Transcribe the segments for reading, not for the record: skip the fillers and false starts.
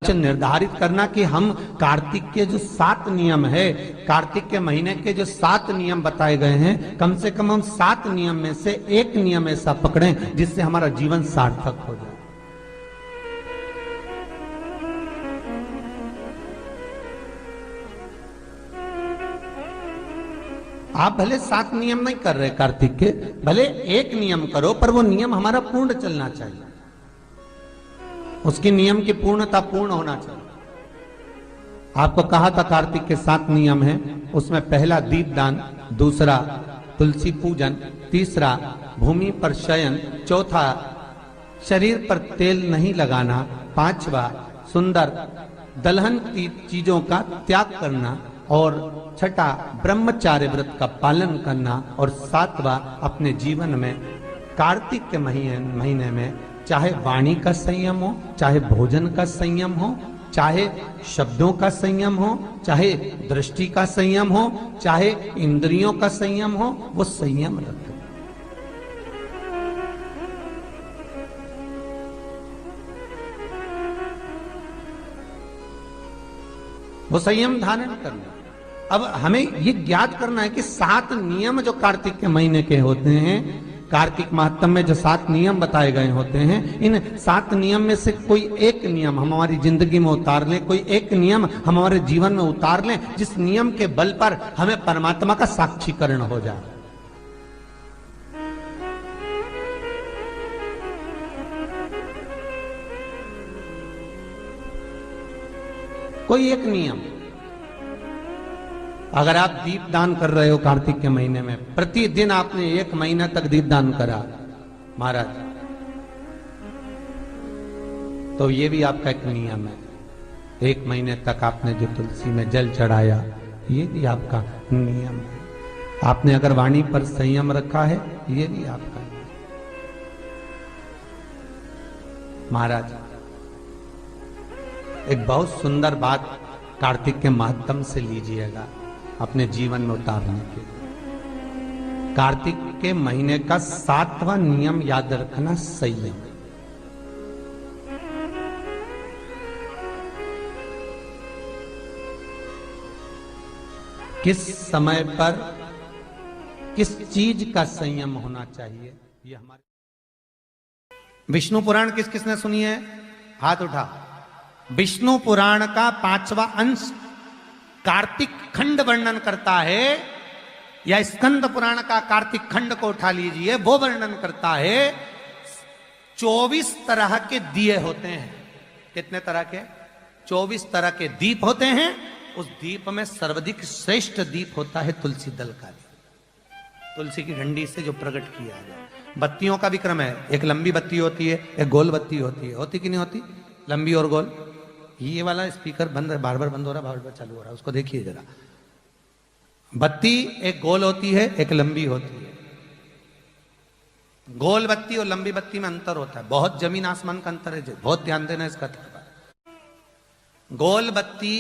निर्धारित करना कि हम कार्तिक के जो 7 नियम है, कार्तिक के महीने के जो 7 नियम बताए गए हैं, कम से कम हम 7 नियम में से एक नियम ऐसा पकड़ें जिससे हमारा जीवन सार्थक हो जाए। आप भले 7 नियम नहीं कर रहे कार्तिक के, भले एक नियम करो, पर वो नियम हमारा पूर्ण चलना चाहिए, उसकी नियम की पूर्णता पूर्ण होना चाहिए। आपको कहा था कार्तिक के 7 नियम हैं, उसमें पहला दीपदान, दूसरा तुलसी पूजन, तीसरा भूमि पर शयन, चौथा शरीर पर तेल नहीं लगाना, पांचवा सुंदर दलहन की चीजों का त्याग करना, और छठा ब्रह्मचार्य व्रत का पालन करना, और सातवां अपने जीवन में कार्तिक के महीने में चाहे वाणी का संयम हो, चाहे भोजन का संयम हो, चाहे शब्दों का संयम हो, चाहे दृष्टि का संयम हो, चाहे इंद्रियों का संयम हो, वो संयम रखें। वो संयम धारण करना। अब हमें ये ज्ञात करना है कि 7 नियम जो कार्तिक के महीने के होते हैं, कार्तिक महात्म में जो 7 नियम बताए गए होते हैं, इन 7 नियम में से कोई एक नियम हम हमारी जिंदगी में उतार लें, कोई एक नियम हम हमारे जीवन में उतार लें, जिस नियम के बल पर हमें परमात्मा का साक्षीकरण हो जाए। कोई एक नियम। अगर आप दीप दान कर रहे हो कार्तिक के महीने में, प्रतिदिन आपने 1 महीना तक दीप दान करा महाराज, तो ये भी आपका एक नियम है। 1 महीने तक आपने जो तुलसी में जल चढ़ाया, ये भी आपका नियम है। आपने अगर वाणी पर संयम रखा है, ये भी आपका नियम। महाराज एक बहुत सुंदर बात कार्तिक के माध्यम से लीजिएगा अपने जीवन में उतारने के लिए। कार्तिक के महीने का 7वां नियम याद रखना, संयम। किस समय पर किस चीज का संयम होना चाहिए, ये हमारे विष्णु पुराण किस किसने सुनी है? हाथ उठा। विष्णु पुराण का 5वां अंश कार्तिक खंड वर्णन करता है, या स्कंद पुराण का कार्तिक खंड को उठा लीजिए, वो वर्णन करता है 24 तरह के दिए होते हैं। कितने तरह के? 24 तरह के दीप होते हैं। उस दीप में सर्वाधिक श्रेष्ठ दीप होता है तुलसी दल का दीप, तुलसी की डंडी से जो प्रकट किया जाए। बत्तियों का भी क्रम है, एक लंबी बत्ती होती है, एक गोल बत्ती होती है। होती कि नहीं होती? लंबी और गोल। ये वाला स्पीकर बंद है, बार बार बंद हो रहा, बार बार चालू हो रहा, उसको देखिए जरा। बत्ती एक गोल होती है, एक लंबी होती है। गोल बत्ती और लंबी बत्ती में अंतर होता है, बहुत जमीन आसमान का अंतर है, बहुत ध्यान देना इसका। गोल बत्ती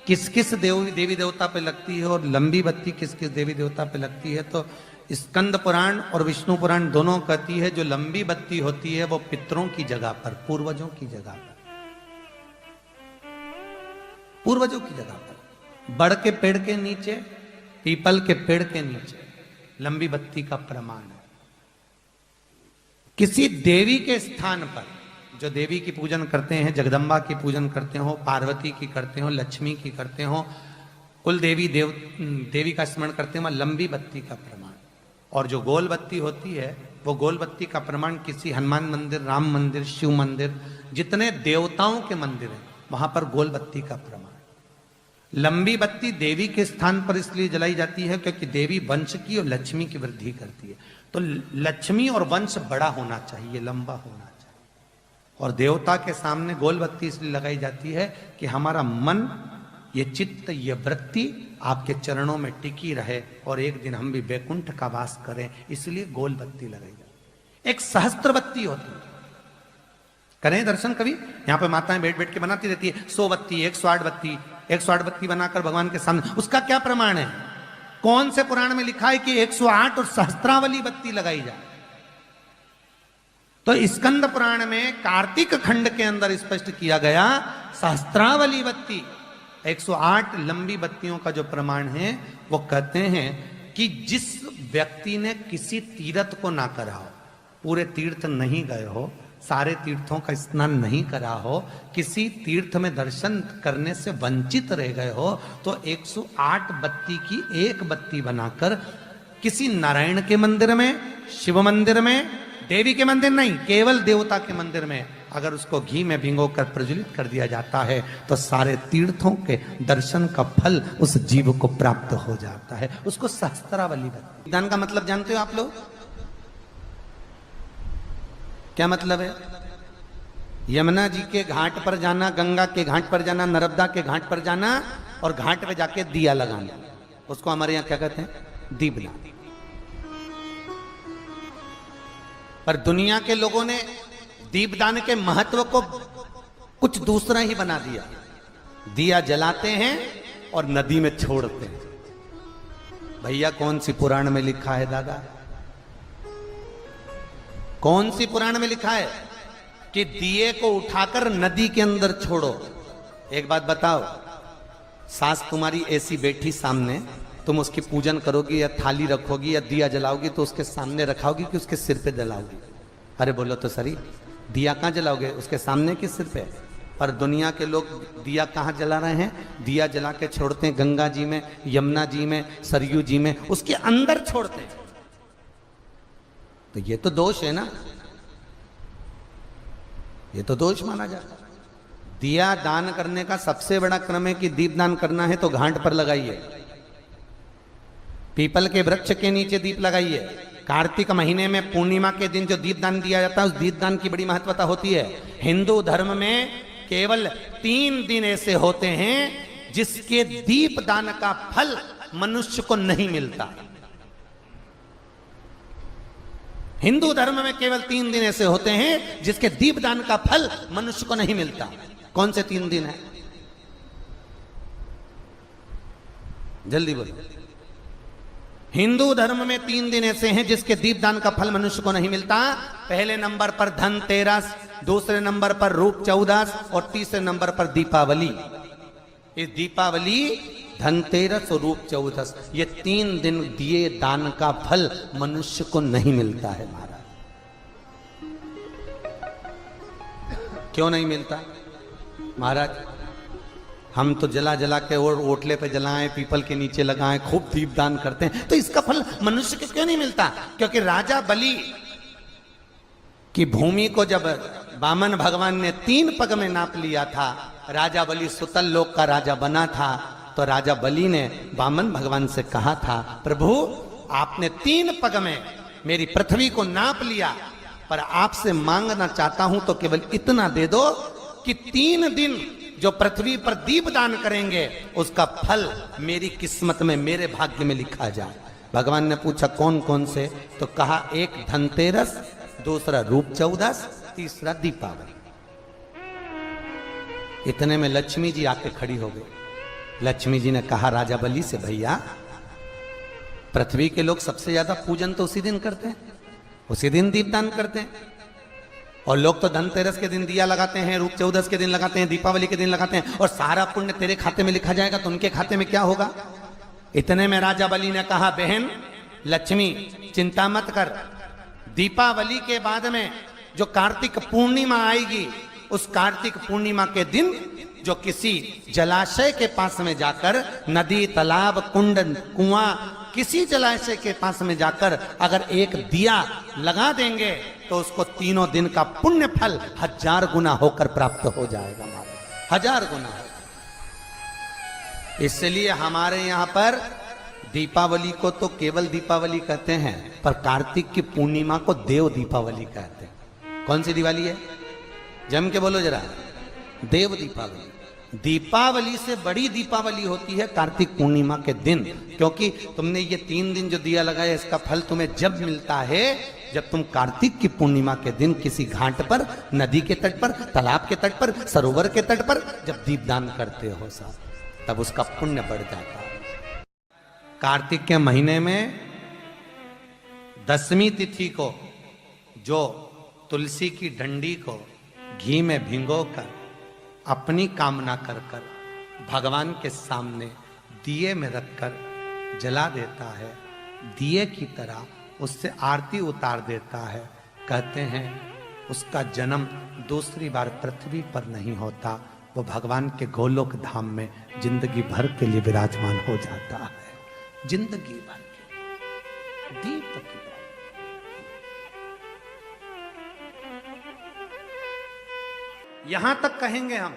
किस किस देवी देवता पे लगती है और लंबी बत्ती किस किस देवी देवता पे लगती है, तो स्कंद पुराण और विष्णु पुराण दोनों कहती है जो लंबी बत्ती होती है वो पितरों की जगह पर, पूर्वजों की जगह पर, पूर्वजों की जगह पर, बड़ के पेड़ के नीचे, पीपल के पेड़ के नीचे लंबी बत्ती का प्रमाण है। किसी देवी के स्थान पर, जो देवी की पूजन करते हैं, जगदम्बा की पूजन करते हो, पार्वती की करते हो, लक्ष्मी की करते हो, कुल देवी का स्मरण करते हो, लंबी बत्ती का प्रमाण। और जो गोल बत्ती होती है, वो गोल बत्ती का प्रमाण किसी हनुमान मंदिर, राम मंदिर, शिव मंदिर, जितने देवताओं के मंदिर हैं वहां पर गोल बत्ती का प्रमाण। लंबी बत्ती देवी के स्थान पर इसलिए जलाई जाती है क्योंकि देवी वंश की और लक्ष्मी की वृद्धि करती है। तो लक्ष्मी और वंश बड़ा होना चाहिए, लंबा होना चाहिए। और देवता के सामने गोल बत्ती इसलिए लगाई जाती है कि हमारा मन, ये चित्त, ये वृत्ति आपके चरणों में टिकी रहे और एक दिन हम भी वैकुंठ का वास करें, इसलिए गोल बत्ती लगाई जाती है। एक सहस्त्र बत्ती होती है, करें दर्शन कभी? यहाँ पे माताएं बैठ बैठ के बनाती रहती है 100 बत्ती, 108 बत्ती, 108 बत्ती बनाकर भगवान के सामने। उसका क्या प्रमाण है? कौन से पुराण में लिखा है कि 108 और सहस्त्रावली बत्ती लगाई जाए? तो स्कंद पुराण में कार्तिक खंड के अंदर स्पष्ट किया गया सहस्त्रावली बत्ती, 108 लंबी बत्तियों का जो प्रमाण है वो कहते हैं कि जिस व्यक्ति ने किसी तीर्थ को ना करा हो, पूरे तीर्थ नहीं गए हो, सारे तीर्थों का स्नान नहीं करा हो, किसी तीर्थ में दर्शन करने से वंचित रह गए हो, तो 108 बत्ती की एक बत्ती बनाकर किसी नारायण के मंदिर में, शिव मंदिर में, देवी के मंदिर नहीं, केवल देवता के मंदिर में अगर उसको घी में भिगोकर प्रज्वलित कर दिया जाता है तो सारे तीर्थों के दर्शन का फल उस जीव को प्राप्त हो जाता है। उसको सहस्त्रावली बत्ती। दान का मतलब जानते हो आप लोग? क्या मतलब है? यमुना जी के घाट पर जाना, गंगा के घाट पर जाना, नर्मदा के घाट पर जाना और घाट पे जाके दिया लगाना, उसको हमारे यहां क्या कहते हैं? दीपदान। पर दुनिया के लोगों ने दीपदान के महत्व को कुछ दूसरा ही बना दिया। दिया जलाते हैं और नदी में छोड़ते हैं। भैया कौन सी पुराण में लिखा है दादा? कौन सी पुराण में लिखा है कि दिए को उठाकर नदी के अंदर छोड़ो? एक बात बताओ, सास तुम्हारी ऐसी बैठी सामने, तुम उसकी पूजन करोगी या थाली रखोगी या दिया जलाओगी तो उसके सामने रखाओगी कि उसके सिर पे जलाओगी? अरे बोलो तो सही, दिया कहां जलाओगे? उसके सामने कि सिर पे? पर दुनिया के लोग दिया कहां जला रहे हैं? दिया जला के छोड़ते हैं गंगा जी में, यमुना जी में, सरयू जी में, उसके अंदर छोड़ते हैं। तो ये तो दोष है ना, ये तो दोष माना जाता है। दिया दान करने का सबसे बड़ा क्रम है कि दीप दान करना है तो घाट पर लगाइए, पीपल के वृक्ष के नीचे दीप लगाइए। कार्तिक महीने में पूर्णिमा के दिन जो दीप दान दिया जाता है, उस दीप दान की बड़ी महत्वता होती है। हिंदू धर्म में केवल 3 दिन ऐसे होते हैं जिसके दीप दान का फल मनुष्य को नहीं मिलता। हिंदू धर्म में केवल 3 दिन ऐसे होते हैं जिसके दीपदान का फल मनुष्य को नहीं मिलता। कौन से 3 दिन है? जल्दी बोलो। हिंदू धर्म में 3 दिन ऐसे हैं जिसके दीपदान का फल मनुष्य को नहीं मिलता। पहले नंबर पर धनतेरस, दूसरे नंबर पर रूप चौदस और तीसरे नंबर पर दीपावली। इस दीपावली, धनतेरस और रूप चौदस, ये 3 दिन दिए दान का फल मनुष्य को नहीं मिलता है महाराज। क्यों नहीं मिलता महाराज? हम तो जला जला के और ओटले पे जलाएं, पीपल के नीचे लगाएं, खूब दीप दान करते हैं, तो इसका फल मनुष्य को क्यों नहीं मिलता? क्योंकि राजा बलि की भूमि को जब वामन भगवान ने 3 पग में नाप लिया था, राजा बलि सुतल लोक का राजा बना था, तो राजा बलि ने वामन भगवान से कहा था, प्रभु आपने 3 पग में मेरी पृथ्वी को नाप लिया, पर आपसे मांगना चाहता हूं तो केवल इतना दे दो कि 3 दिन जो पृथ्वी पर दीप दान करेंगे उसका फल मेरी किस्मत में, मेरे भाग्य में लिखा जाए। भगवान ने पूछा कौन कौन से? तो कहा एक धनतेरस, दूसरा रूप चौदस, तीसरा दीपावली। इतने में लक्ष्मी जी आके खड़ी हो गई। लक्ष्मी जी ने कहा राजा बलि से, भैया पृथ्वी के लोग सबसे ज्यादा पूजन तो उसी दिन करते हैं, उसी दिन दीपदान करते हैं। और लोग तो धनतेरस के दिन दिया लगाते हैं, रूप चौदस के दिन लगाते हैं, दीपावली के दिन लगाते हैं, और सारा पुण्य तेरे खाते में लिखा जाएगा, तो उनके खाते में क्या होगा? इतने में राजा बलि ने कहा, बहन लक्ष्मी चिंता मत कर, दीपावली के बाद में जो कार्तिक पूर्णिमा आएगी, उस कार्तिक पूर्णिमा के दिन जो किसी जलाशय के पास में जाकर, नदी, तालाब, कुंड, कुआं, किसी जलाशय के पास में जाकर अगर एक दिया लगा देंगे तो उसको 3 दिन का पुण्य फल 1000 गुना होकर प्राप्त हो जाएगा। 1000 गुना। इसलिए हमारे यहाँ पर दीपावली को तो केवल दीपावली कहते हैं, पर कार्तिक की पूर्णिमा को देव दीपावली कहते हैं। कौन सी दिवाली है? जम के बोलो जरा। देव दीपावली। दीपावली से बड़ी दीपावली होती है कार्तिक पूर्णिमा के दिन, क्योंकि तुमने ये 3 दिन जो दिया लगाया, इसका फल तुम्हें जब मिलता है जब तुम कार्तिक की पूर्णिमा के दिन किसी घाट पर, नदी के तट पर, तालाब के तट पर, सरोवर के तट पर जब दीपदान करते हो साहब, तब उसका पुण्य बढ़ जाता है। कार्तिक के महीने में 10वीं तिथि को जो तुलसी की डंडी को घी में भिगोकर अपनी कामना कर कर भगवान के सामने दिए में रखकर जला देता है, दिए की तरह उससे आरती उतार देता है, कहते हैं उसका जन्म दूसरी बार पृथ्वी पर नहीं होता, वो भगवान के गोलोक धाम में जिंदगी भर के लिए विराजमान हो जाता है। जिंदगी भर के दीप की यहां तक कहेंगे हम,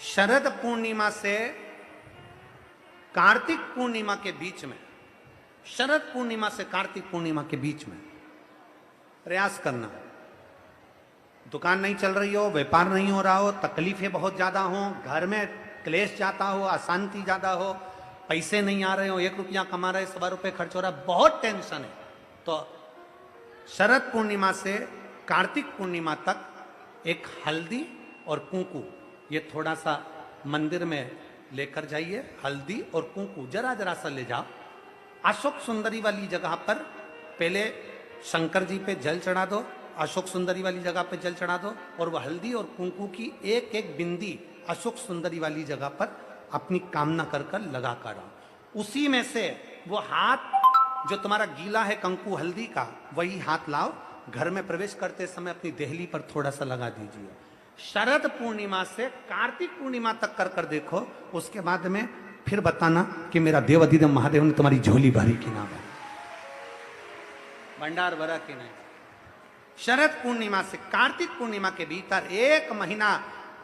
शरद पूर्णिमा से कार्तिक पूर्णिमा के बीच में, शरद पूर्णिमा से कार्तिक पूर्णिमा के बीच में प्रयास करना। दुकान नहीं चल रही हो, व्यापार नहीं हो रहा हो, तकलीफें बहुत ज्यादा हो, घर में क्लेश जाता हो, अशांति ज्यादा हो, पैसे नहीं आ रहे हो, 1 रुपया कमा रहे 1.25 रुपये खर्च हो रहा है, बहुत टेंशन है, तो शरद पूर्णिमा से कार्तिक पूर्णिमा तक एक हल्दी और कुंकू, ये थोड़ा सा मंदिर में लेकर जाइए, हल्दी और कुंकू जरा जरा सा ले जाओ। अशोक सुंदरी वाली जगह पर पहले शंकर जी पे जल चढ़ा दो, अशोक सुंदरी वाली जगह पे जल चढ़ा दो, और वह हल्दी और कुंकू की एक एक बिंदी अशोक सुंदरी वाली जगह पर अपनी कामना कर कर लगा कर आओ। उसी में से वो हाथ जो तुम्हारा गीला है कंकु हल्दी का, वही हाथ लाओ, घर में प्रवेश करते समय अपनी देहली पर थोड़ा सा लगा दीजिए। शरद पूर्णिमा से कार्तिक पूर्णिमा तक कर कर देखो, उसके बाद में फिर बताना कि मेरा देव अधिदेव महादेव ने तुम्हारी झोली भरी कि ना भरी, भंडार भरा कि नहीं। शरद पूर्णिमा से कार्तिक पूर्णिमा के भीतर 1 महीना,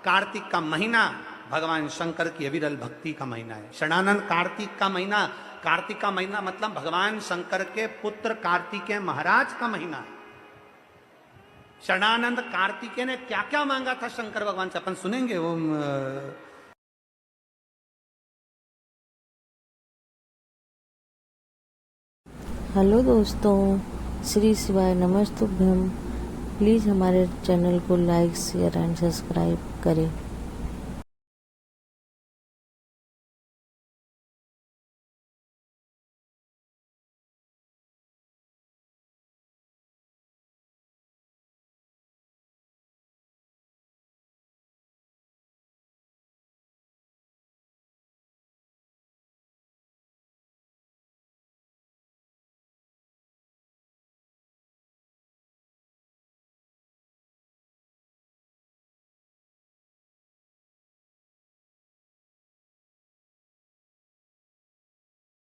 कार्तिक का महीना भगवान शंकर की अविरल भक्ति का महीना है। षडानंद कार्तिक का महीना, कार्तिक का महीना मतलब भगवान शंकर के पुत्र कार्तिकेय महाराज का महीना है। षडानंद कार्तिकेय ने क्या क्या मांगा था शंकर भगवान से, अपन सुनेंगे वो। हेलो दोस्तों, श्री शिवाय नमस्तुभ्यम। प्लीज़ हमारे चैनल को लाइक शेयर एंड सब्सक्राइब करें।